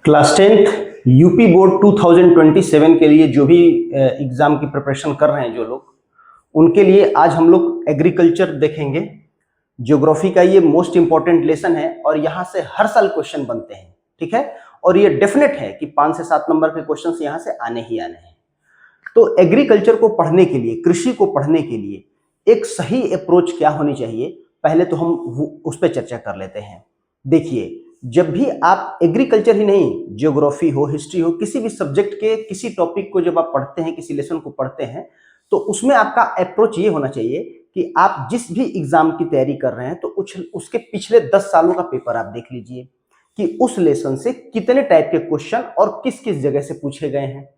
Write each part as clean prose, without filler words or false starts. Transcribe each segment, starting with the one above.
Class 10th UP board 2027 के लिए जो भी एग्जाम की प्रिपरेशन कर रहे हैं जो लोग, उनके लिए आज हम लोग एग्रीकल्चर देखेंगे। ज्योग्राफी का ये मोस्ट इंपॉर्टेंट लेसन है और यहाँ से हर साल क्वेश्चन बनते हैं, ठीक है। और ये डेफिनेट है कि 5 से 7 नंबर के क्वेश्चंस यहाँ से आने ही आने हैं। तो एग्रीकल्चर को पढ़ने के लिए, कृषि को पढ़ने के लिए एक सही अप्रोच क्या होनी चाहिए, पहले तो हम उस पर चर्चा कर लेते हैं। देखिए, जब भी आप एग्रीकल्चर ही नहीं, ज्योग्राफी हो, हिस्ट्री हो, किसी भी सब्जेक्ट के किसी टॉपिक को जब आप पढ़ते हैं, किसी लेसन को पढ़ते हैं, तो उसमें आपका अप्रोच ये होना चाहिए कि आप जिस भी एग्जाम की तैयारी कर रहे हैं तो उसके पिछले 10 सालों का पेपर आप देख लीजिए कि उस लेसन से कितने टाइप के क्वेश्चन और किस किस जगह से पूछे गए हैं।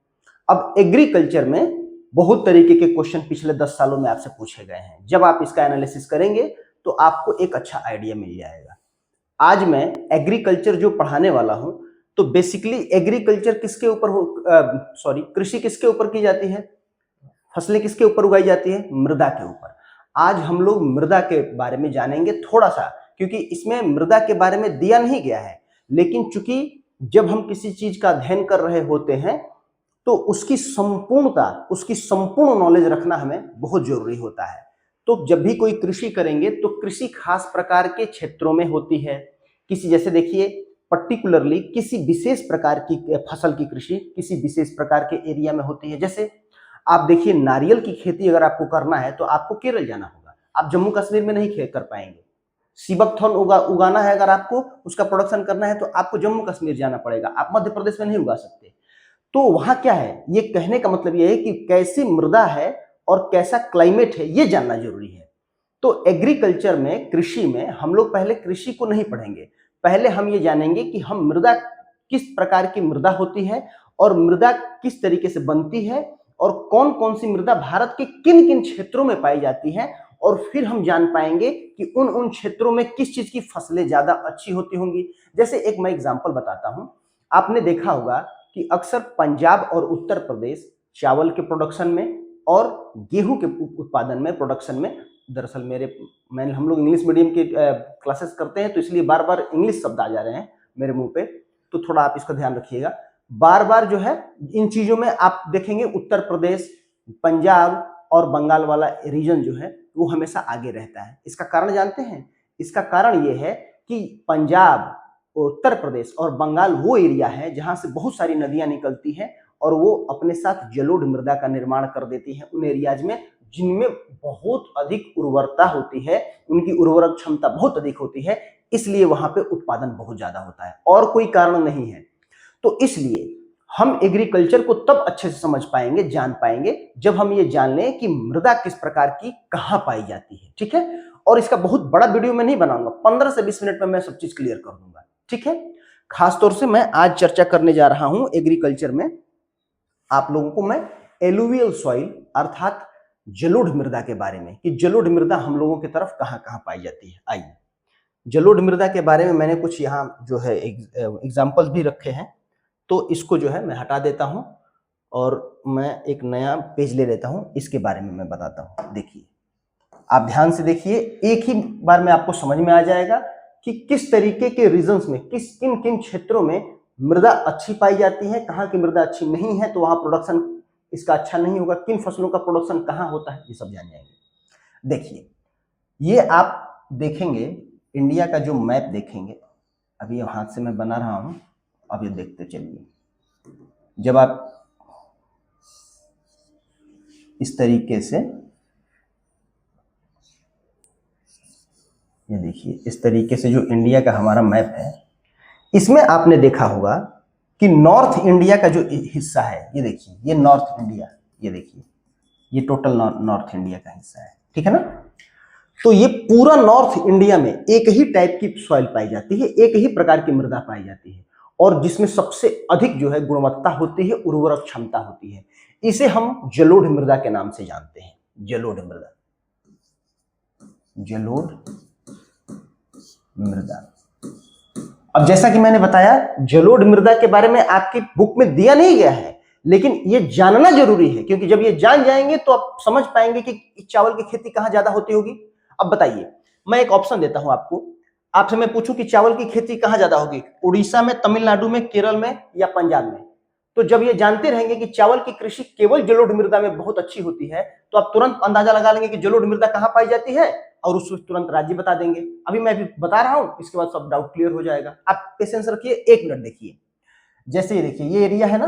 अब एग्रीकल्चर में बहुत तरीके के क्वेश्चन पिछले 10 सालों में आपसे पूछे गए हैं। जब आप इसका एनालिसिस करेंगे तो आपको एक अच्छा आइडिया मिल जाएगा। आज मैं एग्रीकल्चर जो पढ़ाने वाला हूं, तो बेसिकली एग्रीकल्चर किसके ऊपर कृषि किसके ऊपर की जाती है, फसलें किसके ऊपर उगाई जाती है, मृदा के ऊपर। आज हम लोग मृदा के बारे में जानेंगे थोड़ा सा, क्योंकि इसमें मृदा के बारे में दिया नहीं गया है, लेकिन चूंकि जब हम किसी चीज का अध्ययन कर रहे होते हैं तो उसकी संपूर्ण नॉलेज रखना हमें बहुत जरूरी होता है। तो जब भी कोई कृषि करेंगे तो कृषि खास प्रकार के क्षेत्रों में होती है। किसी, जैसे देखिए, पर्टिकुलरली किसी विशेष प्रकार की फसल की कृषि किसी विशेष प्रकार के एरिया में होती है। जैसे आप देखिए, नारियल की खेती अगर आपको करना है तो आपको केरल जाना होगा, आप जम्मू कश्मीर में नहीं कर पाएंगे। सीबकथॉर्न उगाना है, अगर आपको उसका प्रोडक्शन करना है तो आपको जम्मू कश्मीर जाना पड़ेगा, आप मध्य प्रदेश में नहीं उगा सकते। तो वहां क्या है, ये कहने का मतलब ये है कि कैसी मृदा है और कैसा क्लाइमेट है, ये जानना जरूरी है। तो एग्रीकल्चर में, कृषि में हम लोग पहले कृषि को नहीं पढ़ेंगे, पहले हम ये जानेंगे कि हम मृदा, किस प्रकार की मृदा होती है और मृदा किस तरीके से बनती है और कौन कौन सी मृदा भारत के किन किन क्षेत्रों में पाई जाती है। और फिर हम जान पाएंगे कि उन क्षेत्रों में किस चीज की फसलें ज्यादा अच्छी होती होंगी। जैसे एक मैं एग्जांपल बताता हूं, आपने देखा होगा कि अक्सर पंजाब और उत्तर प्रदेश चावल के प्रोडक्शन में और गेहूं के उत्पादन में, प्रोडक्शन में, दरअसल हम लोग इंग्लिश मीडियम के क्लासेस करते हैं तो इसलिए बार बार इंग्लिश शब्द आ जा रहे हैं मेरे मुंह पे, तो थोड़ा आप इसका ध्यान रखिएगा। बार बार जो है इन चीजों में आप देखेंगे उत्तर प्रदेश, पंजाब और बंगाल वाला रीजन जो है वो हमेशा आगे रहता है। इसका कारण जानते हैं? इसका कारण ये है कि पंजाब, उत्तर प्रदेश और बंगाल वो एरिया है जहां से बहुत सारी नदियां निकलती हैं और वो अपने साथ जलोढ़ मृदा का निर्माण कर देती हैं उन एरियाज में जिनमें बहुत अधिक उर्वरता होती है, उनकी उर्वरक क्षमता बहुत अधिक होती है, इसलिए वहां पे उत्पादन बहुत ज्यादा होता है, और कोई कारण नहीं है। तो इसलिए हम एग्रीकल्चर को तब अच्छे से समझ पाएंगे, जान पाएंगे, जब हम ये जान लें कि मृदा किस प्रकार की कहां पाई जाती है, ठीक है। और इसका बहुत बड़ा वीडियो मैं नहीं बनाऊंगा, 15 से 20 मिनट में मैं सब चीज क्लियर कर दूंगा, ठीक है। खासतौर से मैं आज चर्चा करने जा रहा हूं एग्रीकल्चर में आप लोगों को मैं एलुवियल सॉइल अर्थात जलोढ़ मृदा के बारे में, कि जलोढ़ मृदा हम लोगों की तरफ कहां कहां पाई जाती है। आइए, जलोढ़ मृदा के बारे में मैंने कुछ यहाँ जो है एग्जाम्पल्स भी रखे हैं, तो इसको जो है मैं हटा देता हूं और मैं एक नया पेज ले लेता हूं, इसके बारे में मैं बताता हूं। देखिए, आप ध्यान से देखिए, एक ही बार में आपको समझ में आ जाएगा कि किस तरीके के रीजन्स में, किन किन क्षेत्रों में मृदा अच्छी पाई जाती है, कहाँ की मृदा अच्छी नहीं है तो वहां प्रोडक्शन इसका अच्छा नहीं होगा, किन फसलों का प्रोडक्शन कहाँ होता है, ये सब जान जाएंगे। देखिए, ये आप देखेंगे, इंडिया का जो मैप देखेंगे, अभी हाथ से मैं बना रहा हूं, अब ये देखते चलिए। जब आप इस तरीके से, ये देखिए, इस तरीके से जो इंडिया का हमारा मैप है, इसमें आपने देखा होगा कि नॉर्थ इंडिया का जो हिस्सा है, ये देखिए, ये नॉर्थ इंडिया, ये देखिए, ये टोटल नॉर्थ इंडिया का हिस्सा है, ठीक है ना। तो ये पूरा नॉर्थ इंडिया में एक ही टाइप की सॉइल पाई जाती है, एक ही प्रकार की मृदा पाई जाती है, और जिसमें सबसे अधिक जो है गुणवत्ता होती है, उर्वरक क्षमता होती है। इसे हम जलोढ़ मृदा के नाम से जानते हैं, जलोढ़ मृदा, जलोढ़ मृदा। अब जैसा कि मैंने बताया, जलोढ़ मृदा के बारे में आपकी बुक में दिया नहीं गया है, लेकिन ये जानना जरूरी है, क्योंकि जब ये जान जाएंगे तो आप समझ पाएंगे कि चावल की खेती कहां ज्यादा होती होगी। अब बताइए, मैं एक ऑप्शन देता हूं आपको, आपसे मैं पूछूं कि चावल की खेती कहाँ ज्यादा होगी, उड़ीसा में, तमिलनाडु में, केरल में या पंजाब में? तो जब ये जानते रहेंगे कि चावल की कृषि केवल जलोढ़ मृदा में बहुत अच्छी होती है, तो आप तुरंत अंदाजा लगा लेंगे कि जलोढ़ मृदा कहाँ पाई जाती है और उसको तुरंत राज्य बता देंगे। अभी मैं भी बता रहा हूं, इसके बाद सब डाउट क्लियर हो जाएगा। आप पेशेंस रखिए, 1 मिनट देखिए। जैसे ये देखिए, ये एरिया है ना,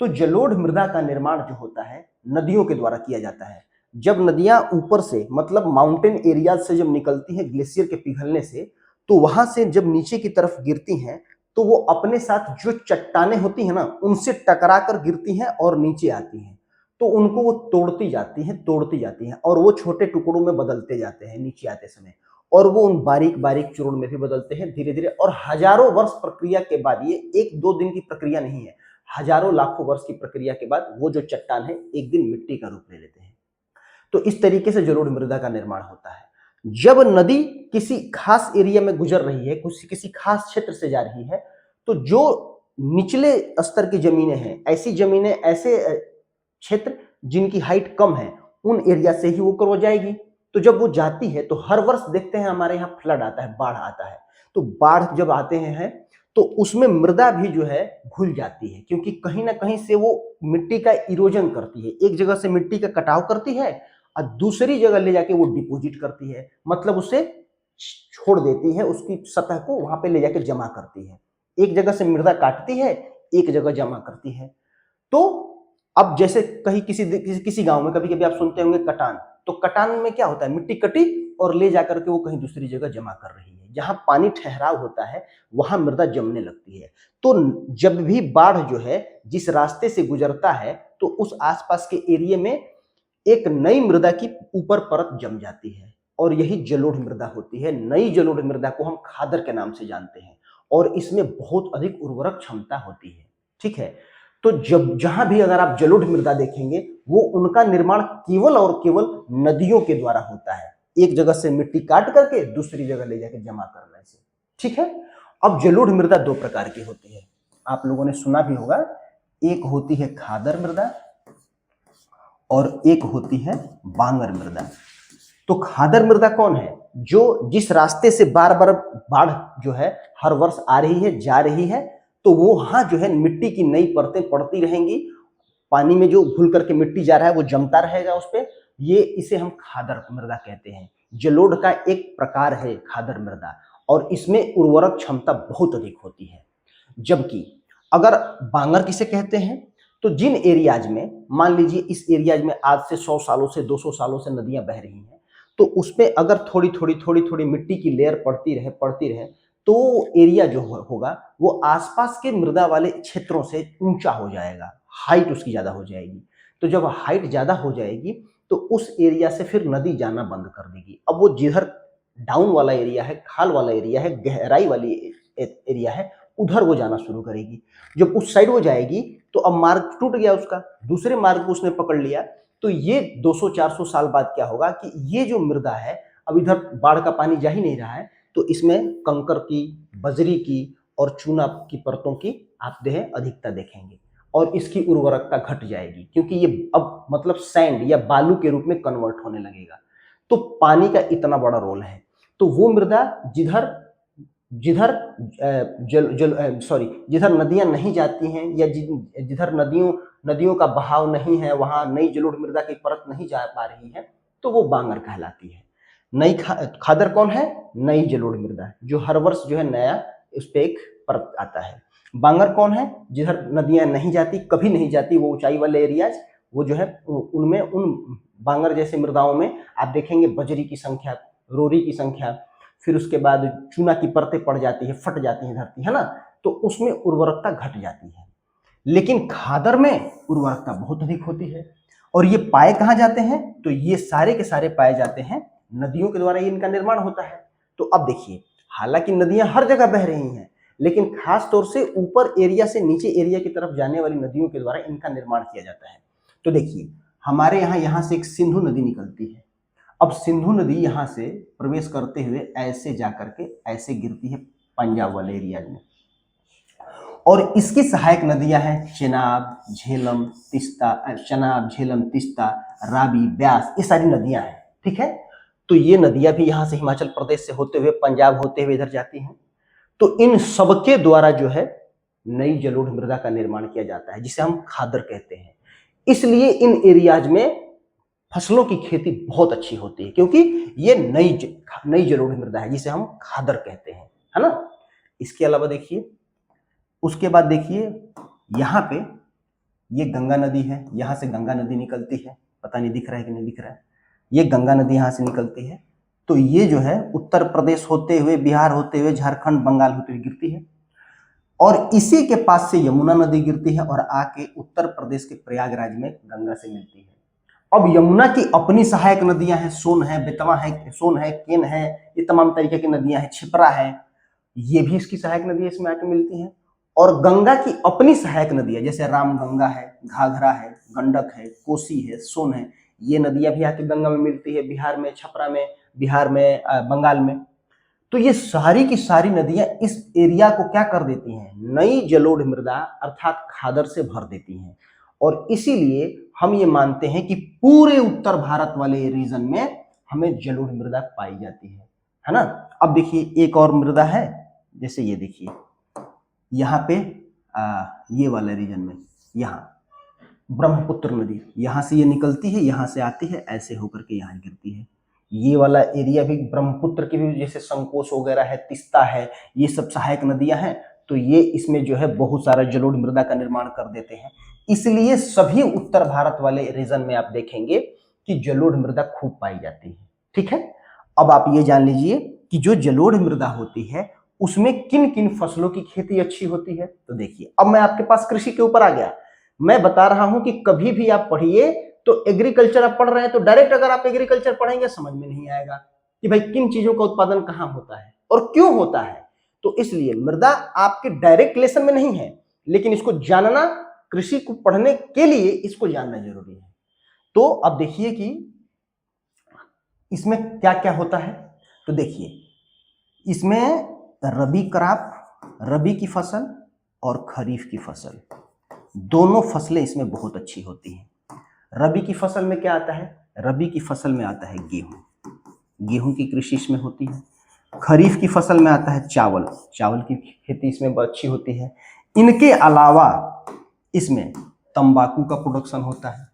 तो जलोढ़ मृदा का निर्माण जो होता है नदियों के द्वारा किया जाता है। जब नदियां ऊपर से मतलब माउंटेन एरिया से जब निकलती हैं ग्लेशियर के पिघलने से, तो वहां से जब नीचे की तरफ गिरती हैं, तो वो अपने साथ जो चट्टानें होती हैं ना, उनसे टकरा कर गिरती हैं और नीचे आती हैं। तो उनको वो तोड़ती जाती हैं और वो छोटे टुकड़ों में बदलते जाते हैं नीचे आते समय, और वो उन बारीक बारीक चूर्ण में भी बदलते हैं धीरे धीरे। और हजारों वर्ष प्रक्रिया के बाद, ये 1-2 दिन की प्रक्रिया नहीं है, हजारों लाखों वर्ष की प्रक्रिया के बाद वो जो चट्टान है एक दिन मिट्टी का रूप ले लेते हैं। तो इस तरीके से जलोढ़ मृदा का निर्माण होता है। जब नदी किसी खास एरिया में गुजर रही है, किसी खास क्षेत्र से जा रही है, तो जो निचले स्तर की जमीनें हैं, ऐसी जमीनें, ऐसे क्षेत्र जिनकी हाइट कम है, उन एरिया से ही वो जाएगी। तो जब वो जाती है तो हर वर्ष देखते हैं हमारे यहाँ फ्लड आता है, बाढ़ आता है। तो बाढ़ जब आते हैं तो उसमें मृदा भी जो है घुल जाती है, क्योंकि कहीं ना कहीं से वो मिट्टी का इरोजन करती है, एक जगह से मिट्टी का कटाव करती है और दूसरी जगह ले जाके वो डिपोजिट करती है, मतलब उसे छोड़ देती है, उसकी सतह को वहां पे ले जाके जमा करती है। एक जगह से मृदा काटती है, एक जगह जमा करती है। तो अब जैसे कहीं किसी गांव में कभी कभी आप सुनते होंगे कटान, तो कटान में क्या होता है, मिट्टी कटी और ले जाकर के वो कहीं दूसरी जगह जमा कर रही है। जहां पानी ठहराव होता है वहां मृदा जमने लगती है। तो जब भी बाढ़ जो है जिस रास्ते से गुजरता है, तो उस आसपास के एरिया में एक नई मृदा की ऊपर परत जम जाती है, और यही जलोढ़ मृदा होती है। नई जलोढ़ मृदा को हम खादर के नाम से जानते हैं, और इसमें बहुत अधिक उर्वरक क्षमता होती है। ठीक है, तो जब जहां भी अगर आप जलोढ़ मृदा देखेंगे, वो उनका निर्माण केवल और केवल नदियों के द्वारा होता है, एक जगह से मिट्टी काट करके दूसरी जगह ले जाकर जमा करने से। ठीक है, अब जलोढ़ मृदा 2 प्रकार की होती है, आप लोगों ने सुना भी होगा। एक होती है खादर मृदा और एक होती है बांगर मृदा। तो खादर मृदा कौन है, जो जिस रास्ते से बार बार बाढ़ जो है हर वर्ष आ रही है, जा रही है, तो वो वहां जो है मिट्टी की नई परतें पड़ती रहेंगी, पानी में जो घुल करके मिट्टी जा रहा है वो जमता रहेगा उस पे। ये इसे हम खादर मृदा कहते हैं। जलोढ़ का एक प्रकार है खादर मृदा, और इसमें उर्वरक क्षमता बहुत अधिक होती है। जबकि अगर बांगर किसे कहते हैं, तो जिन एरियाज में, मान लीजिए इस एरियाज में आज से 100 सालों से 200 सालों से नदियां बह रही हैं, तो उसमें अगर थोड़ी थोड़ी मिट्टी की लेयर पड़ती रहे, तो एरिया जो होगा वो आसपास के मृदा वाले क्षेत्रों से ऊंचा हो जाएगा, हाइट उसकी ज्यादा हो जाएगी। तो जब हाइट ज्यादा हो जाएगी, तो उस एरिया से फिर नदी जाना बंद कर देगी। अब वो जिधर डाउन वाला एरिया है, खाल वाला एरिया है, गहराई वाली एरिया है, उधर वो जाना शुरू करेगी। जब उस साइड वो जाएगी, तो अब मार्ग टूट गया उसका, दूसरे मार्ग को उसने पकड़ लिया। तो ये 200-400 साल बाद क्या होगा कि ये जो मृदा है, अब इधर बाढ़ का पानी जा ही नहीं रहा है, तो इसमें कंकर की, बजरी की और चूना की परतों की आप अधिकता देखेंगे, और इसकी उर्वरकता घट जाएगी, क्योंकि ये अब मतलब सैंड या बालू के रूप में कन्वर्ट होने लगेगा। तो पानी का इतना बड़ा रोल है। तो वो मृदा जिधर जिधर जिधर नदियां नहीं जाती हैं, या जिधर नदियों का बहाव नहीं है, वहां नई जलोढ़ मृदा की परत नहीं जा पा रही है, तो वो बांगर कहलाती है। नई खादर कौन है, नई जलोढ़ मृदा, जो हर वर्ष जो है नया उस पर एक परत आता है। बांगर कौन है, जिधर नदियां नहीं जाती, कभी नहीं जाती, वो ऊंचाई वाले एरियाज, वो जो है उनमें, उन बांगर जैसे मृदाओं में आप देखेंगे बजरी की संख्या, रोरी की संख्या, फिर उसके बाद चूना की परतें पड़ जाती है, फट जाती है धरती, है ना, तो उसमें उर्वरकता घट जाती है। लेकिन खादर में उर्वरकता बहुत अधिक होती है। और ये पाए कहाँ जाते हैं, तो ये सारे के सारे पाए जाते हैं नदियों के द्वारा, इनका निर्माण होता है। तो अब देखिए, हालांकि नदियां हर जगह बह रही हैं, लेकिन खास तौर से ऊपर एरिया से नीचे एरिया की तरफ जाने वाली नदियों के द्वारा इनका निर्माण किया जाता है। तो देखिए, हमारे यहाँ से एक सिंधु नदी निकलती है। अब सिंधु नदी यहाँ से प्रवेश करते हुए ऐसे जाकर के ऐसे गिरती है पंजाब वाले एरिया में, और इसकी सहायक नदियां हैं चेनाब, झेलम, तिस्ता, रावी, ब्यास, ये सारी नदियां हैं। ठीक है, तो ये नदियां भी यहाँ से हिमाचल प्रदेश से होते हुए पंजाब होते हुए इधर जाती हैं। तो इन सबके द्वारा जो है नई जलोढ़ मृदा का निर्माण किया जाता है, जिसे हम खादर कहते हैं। इसलिए इन एरियाज में फसलों की खेती बहुत अच्छी होती है, क्योंकि ये नई जलोढ़ मृदा है जिसे हम खादर कहते हैं, है ना। इसके अलावा देखिए, उसके बाद देखिए यहाँ पे ये गंगा नदी है, यहाँ से गंगा नदी निकलती है, पता नहीं दिख रहा है कि नहीं दिख रहा है, ये गंगा नदी यहाँ से निकलती है। तो ये जो है उत्तर प्रदेश होते हुए, बिहार होते हुए, झारखंड, बंगाल होते हुए गिरती है, और इसी के पास से यमुना नदी गिरती है और आके उत्तर प्रदेश के प्रयागराज में गंगा से मिलती है। अब यमुना की अपनी सहायक नदियां हैं, सोन है, बेतवा है, सोन है, केन है, ये तमाम तरीके की नदियां हैं, छिपरा है, ये भी इसकी सहायक नदी इसमें आके मिलती हैं। और गंगा की अपनी सहायक नदियां जैसे रामगंगा है, घाघरा है, गंडक है, कोसी है, सोन है, ये नदियां भी आके गंगा में मिलती है, बिहार में, छपरा में, बिहार में, बंगाल में। तो ये सारी की सारी नदियां इस एरिया को क्या कर देती हैं, नई जलोढ़ मृदा अर्थात खादर से भर देती हैं। और इसीलिए हम ये मानते हैं कि पूरे उत्तर भारत वाले रीजन में हमें जलोढ़ मृदा पाई जाती है ना। अब देखिए एक और मृदा है, जैसे ये देखिए यहाँ पे ये वाले रीजन में, यहाँ ब्रह्मपुत्र नदी यहाँ से ये निकलती है, यहाँ से आती है, ऐसे होकर के यहाँ गिरती है। ये वाला एरिया भी ब्रह्मपुत्र की भी, जैसे संकोश वगैरह है, तिस्ता है, ये सब सहायक नदियां हैं। तो ये इसमें जो है बहुत सारा जलोढ़ मृदा का निर्माण कर देते हैं। इसलिए सभी उत्तर भारत वाले रीजन में आप देखेंगे कि जलोढ़ मृदा खूब पाई जाती है। ठीक है, अब आप ये जान लीजिए कि जो जलोढ़ मृदा होती है उसमें किन किन फसलों की खेती अच्छी होती है। तो देखिए, अब मैं आपके पास कृषि के ऊपर आ गया। मैं बता रहा हूं कि कभी भी आप पढ़िए तो एग्रीकल्चर आप पढ़ रहे हैं तो डायरेक्ट अगर आप एग्रीकल्चर पढ़ेंगे समझ में नहीं आएगा कि भाई किन चीजों का उत्पादन कहां होता है और क्यों होता है। तो इसलिए मृदा आपके डायरेक्ट लेसन में नहीं है, लेकिन इसको जानना, कृषि को पढ़ने के लिए इसको जानना जरूरी है। तो अब देखिए कि इसमें क्या क्या होता है। तो देखिए, इसमें रबी क्रॉप, रबी की फसल और खरीफ की फसल, दोनों फसलें इसमें बहुत अच्छी होती हैं। रबी की फसल में क्या आता है, रबी की फसल में आता है गेहूं, गेहूं की कृषि इसमें होती है। खरीफ की फसल में आता है चावल, चावल की खेती इसमें बहुत अच्छी होती है। इनके अलावा इसमें तंबाकू का प्रोडक्शन होता है,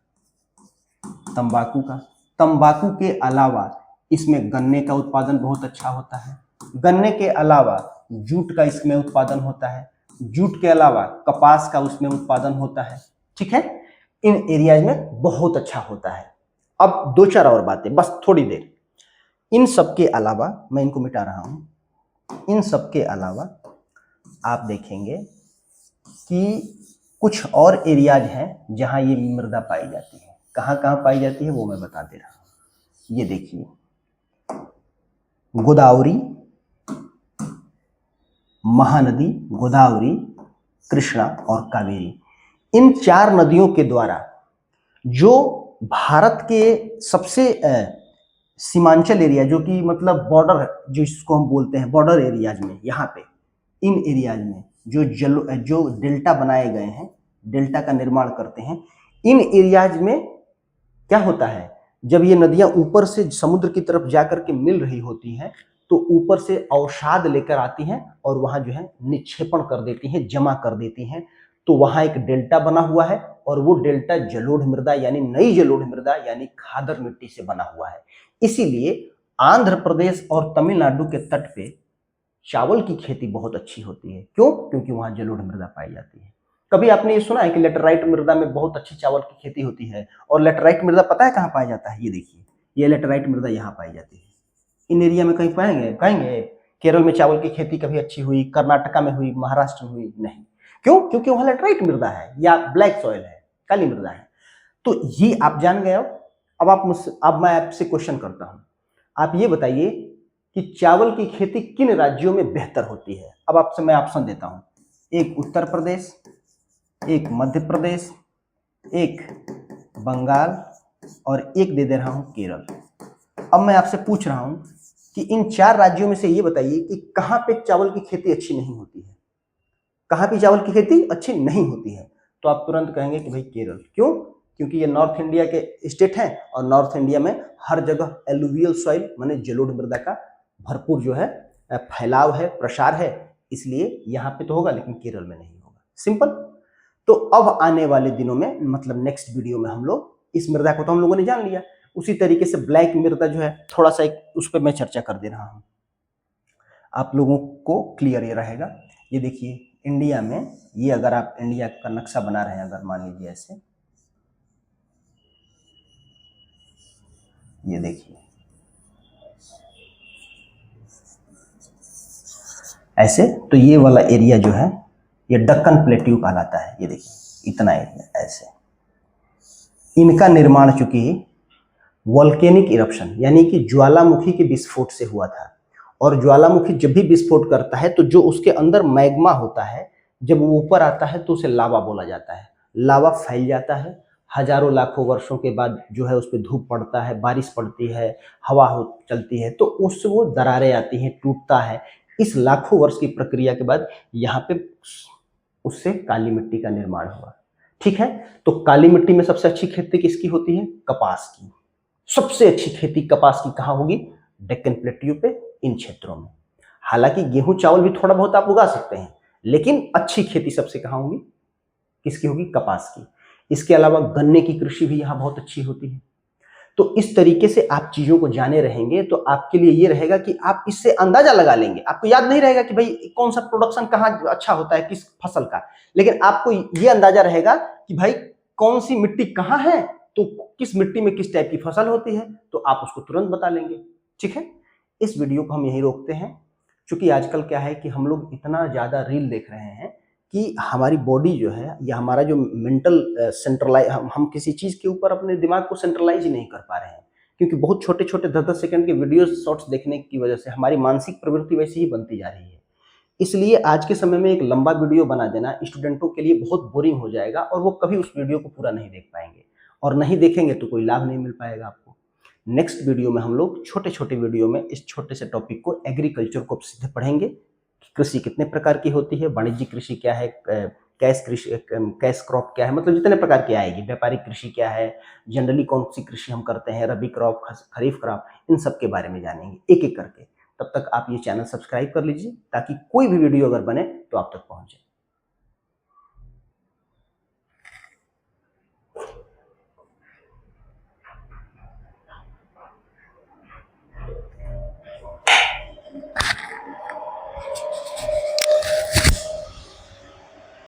तंबाकू का, तंबाकू के अलावा इसमें गन्ने का उत्पादन बहुत अच्छा होता है। गन्ने के अलावा जूट का इसमें उत्पादन होता है, जूट के अलावा कपास का उसमें उत्पादन होता है। ठीक है, इन एरियाज में बहुत अच्छा होता है। अब दो चार और बातें, बस थोड़ी देर। इन सब के अलावा, मैं इनको मिटा रहा हूं, इन सब के अलावा आप देखेंगे कि कुछ और एरियाज हैं जहां ये मृदा पाई जाती है। कहां कहां पाई जाती है वो मैं बता दे रहा हूं। ये देखिए, गोदावरी, महानदी, गोदावरी, कृष्णा और कावेरी, इन चार नदियों के द्वारा जो भारत के सबसे सीमांचल एरिया, जो कि मतलब बॉर्डर, जो इसको हम बोलते हैं बॉर्डर एरियाज में, यहाँ पे इन एरियाज में जो डेल्टा बनाए गए हैं, डेल्टा का निर्माण करते हैं, इन एरियाज में क्या होता है, जब ये नदियां ऊपर से समुद्र की तरफ जाकर के मिल रही होती हैं तो ऊपर से अवसाद लेकर आती हैं और वहां जो है निक्षेपण कर देती हैं, जमा कर देती हैं। तो वहां एक डेल्टा बना हुआ है और वो डेल्टा जलोढ़ मृदा यानी नई जलोढ़ मृदा यानी खादर मिट्टी से बना हुआ है। इसीलिए आंध्र प्रदेश और तमिलनाडु के तट पे चावल की खेती बहुत अच्छी होती है। क्यों? क्योंकि वहां जलोढ़ मृदा पाई जाती है। कभी आपने ये सुना है कि लेटराइट मृदा में बहुत अच्छी चावल की खेती होती है? और लेटराइट मृदा पता है कहाँ पाया जाता है? ये देखिए, ये लेटराइट मृदा यहाँ पाई जाती है। इन एरिया में कहीं पाएंगे? कहेंगे केरल में चावल की खेती कभी अच्छी हुई, कर्नाटका में हुई, महाराष्ट्र में हुई? नहीं। क्यों? क्योंकि वहां लेटराइट मृदा है या ब्लैक सॉइल है, काली मृदा है। तो ये आप जान गए। अब मैं आपसे क्वेश्चन करता हूं, आप ये बताइए कि चावल की खेती किन राज्यों में बेहतर होती है? अब आपसे मैं ऑप्शन देता हूं, एक उत्तर प्रदेश, एक मध्य प्रदेश, एक बंगाल और एक दे रहा हूं केरल। अब मैं आपसे पूछ रहा हूं कि इन चार राज्यों में से ये बताइए कि कहां पे चावल की खेती अच्छी नहीं होती है? कहां पे चावल की खेती अच्छी नहीं होती है? तो आप तुरंत कहेंगे कि भाई केरल। क्यों? क्योंकि ये नॉर्थ इंडिया के स्टेट हैं और नॉर्थ इंडिया में हर जगह एलुवियल सॉइल माने जलोढ़ मृदा का भरपूर जो है फैलाव है, प्रसार है, इसलिए यहाँ पे तो होगा लेकिन केरल में नहीं होगा। सिंपल। तो अब आने वाले दिनों में मतलब नेक्स्ट वीडियो में हम लोग इस मृदा को तो हम लोगों ने जान लिया, उसी तरीके से ब्लैक मृदा जो है थोड़ा सा उस पर मैं चर्चा कर दे रहा हूँ, आप लोगों को क्लियर ये रहेगा। ये देखिए इंडिया में, ये अगर आप इंडिया का नक्शा बना रहे हैं, अगर मान लीजिए ऐसे, ये देखिए ऐसे, तो ये वाला एरिया जो है ये दक्कन प्लेट्यू कहलाता है। ये देखिए इतना एरिया ऐसे, इनका निर्माण चूंकि वोल्केनिक इरप्शन यानी कि ज्वालामुखी के विस्फोट से हुआ था, और ज्वालामुखी जब भी विस्फोट करता है तो जो उसके अंदर मैग्मा होता है जब वो ऊपर आता है तो उसे लावा बोला जाता है। लावा फैल जाता है, हजारों लाखों वर्षों के बाद जो है उस पर धूप पड़ता है, बारिश पड़ती है, हवा हो चलती है, तो उससे वो दरारें आती हैं, टूटता है। इस लाखों वर्ष की प्रक्रिया के बाद यहाँ पे उससे काली मिट्टी का निर्माण हुआ। ठीक है, तो काली मिट्टी में सबसे अच्छी खेती किसकी होती है? कपास की। सबसे अच्छी खेती कपास की कहाँ होगी? डेक्कन प्लेट्यू पे, इन क्षेत्रों में। हालांकि गेहूं चावल भी थोड़ा बहुत आप उगा सकते हैं, लेकिन अच्छी खेती सबसे कहाँ होगी? किसकी होगी? कपास की। इसके अलावा गन्ने की कृषि भी यहाँ बहुत अच्छी होती है। तो इस तरीके से आप चीजों को जाने रहेंगे तो आपके लिए ये रहेगा कि आप इससे अंदाजा लगा लेंगे। आपको याद नहीं रहेगा कि भाई कौन सा प्रोडक्शन कहाँ अच्छा होता है किस फसल का, लेकिन आपको ये अंदाजा रहेगा कि भाई कौन सी मिट्टी कहाँ है, तो किस मिट्टी में किस टाइप की फसल होती है, तो आप उसको तुरंत बता लेंगे। ठीक है, इस वीडियो को हम यहीं रोकते हैं, क्योंकि आजकल क्या है कि हम लोग इतना ज्यादा रील देख रहे हैं कि हमारी बॉडी जो है या हमारा जो मेंटल सेंट्रलाइज, हम किसी चीज़ के ऊपर अपने दिमाग को सेंट्रलाइज ही नहीं कर पा रहे हैं, क्योंकि बहुत छोटे छोटे 10-10 सेकंड के वीडियो शॉर्ट्स देखने की वजह से हमारी मानसिक प्रवृत्ति वैसी ही बनती जा रही है। इसलिए आज के समय में एक लंबा वीडियो बना देना स्टूडेंटों के लिए बहुत बोरिंग हो जाएगा और वो कभी उस वीडियो को पूरा नहीं देख पाएंगे, और नहीं देखेंगे तो कोई लाभ नहीं मिल पाएगा आपको। नेक्स्ट वीडियो में हम लोग छोटे छोटे वीडियो में इस छोटे से टॉपिक को, एग्रीकल्चर को सीधे पढ़ेंगे। कृषि कितने प्रकार की होती है, वाणिज्यिक कृषि क्या है, कैश कृषि, कैश क्रॉप क्या है, मतलब जितने प्रकार की आएगी, व्यापारिक कृषि क्या है, जनरली कौन सी कृषि हम करते हैं, रबी क्रॉप, खरीफ क्रॉप, इन सब के बारे में जानेंगे एक एक करके। तब तक आप ये चैनल सब्सक्राइब कर लीजिए ताकि कोई भी वीडियो अगर बने तो आप तक पहुंचे।